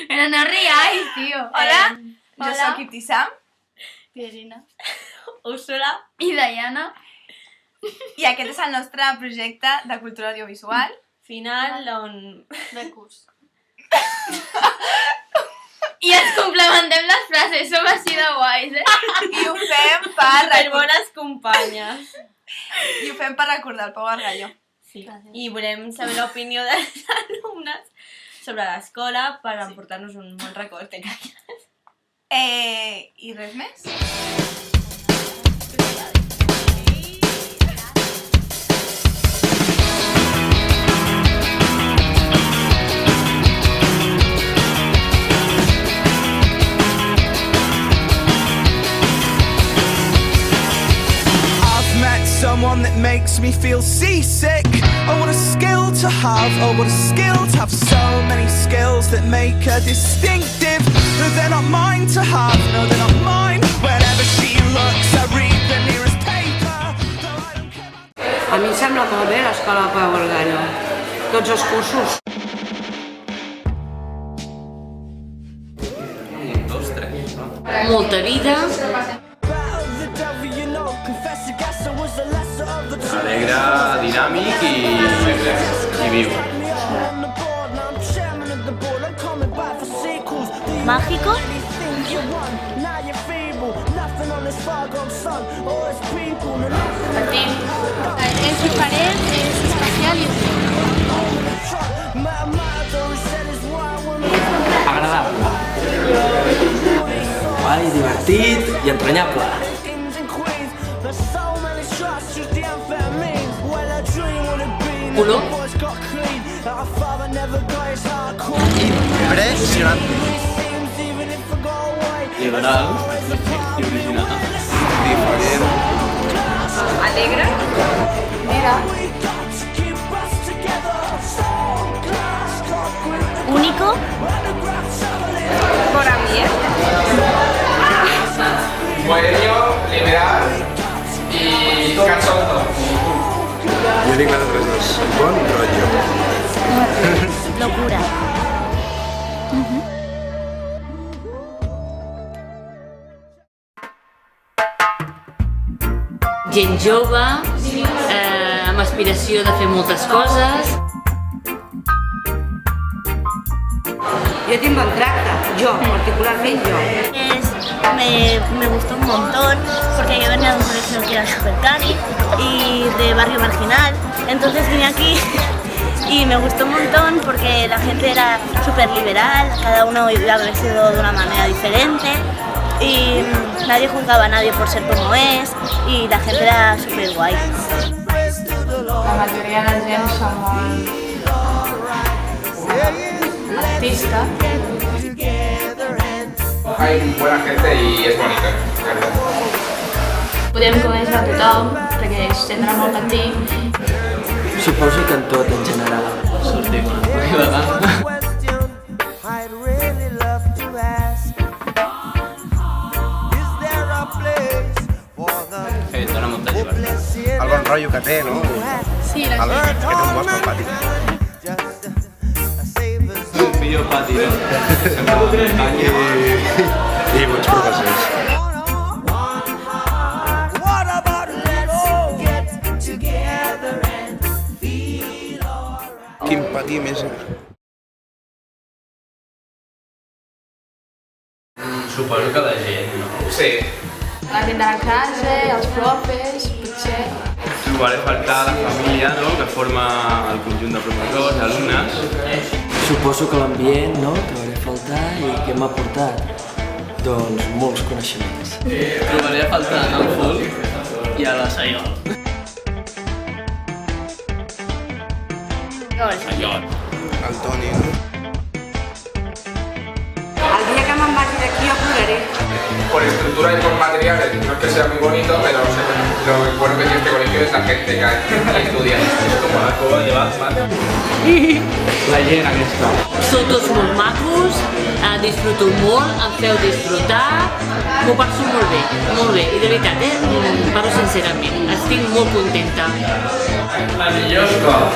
Però no riáis, tio. Hola. Jo soc Ibtissam Pierina. Úrsula. I Diana. i aquest és el nostre projecte de cultura audiovisual. Final on... De curs. I ens complementem les frases, som així de guais, I ho fem per Per bones companyes. recordar el Pau Gargallo. Sí. I volem saber l'opinió dels alumnes sobre l'escola per emportar-nos un bon record de classes. I res més? Someone that makes me feel seasick. Oh, what a skill to have. Oh, what a skill to have so many skills that make her distinctive. But they're not mine to have. No, they're not mine. Whenever she looks, I read the nearest paper. Though I don't care about... A mi em sembla molt bé l'escola Pau Gargallo. Tots els cursos. Molta vida. Alegre, dinàmic i viu. Mágico. És diferent, és especial i Agradable. Guai, divertit i entranyable. Color. Impressionante. Liberal i original. Diferent. Alegre. mira. Único. Por ambiente. Bohemio, liberal i cansado. Jo dic les altres dos. Bon rotllo. Locura. Gent jove, amb aspiració de fer moltes coses. Jo tinc bon tracte, jo, particularment jo. Me gustó un montón porque yo venía de un colegio que era súper cari y de barrio marginal, entonces vine aquí y me gustó un montón porque la gente era súper liberal, cada uno iba vestido de una manera diferente y nadie juzgaba a nadie por ser como es y la gente era súper guay. La majoria de gent són molt artista. Hay buena gente y es bonito. Podem conèixer a tothom, perquè és centre molt petit. Suposo que en tot, en general. Sortim una vegada. Dona molta llibertat. El bon rotllo que té, no? Sí, la Que té un bosc empàtic. Un fill pati, no? I bons professors. Quin pati més... Suposo que la gent, no? Sí. La gent de la classe, els profes, potser. Trobaré a faltar la família, no?, que forma el conjunt de professors, alumnes. Suposo que l'ambient, no?, trobaré a faltar i què m'ha portat? Doncs molts coneixements. Trobaré a faltar el Ful i a la Saiol. El Toni, no? El dia que me'n vagi d'aquí jo ploraré. Por estructura y por materiales, no es que sea muy bonito, pero lo bueno que tiene este colegio es la gente que estudia. Es como la cova de Batman. La gent aquesta. Sou tots molt macos, disfruto molt, em feu disfrutar, m'ho passo molt bé, i de veritat, parlo sincerament, estic molt contenta. La millor escola.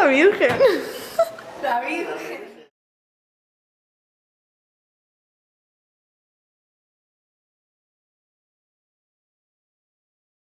La Virgen. La Virgen.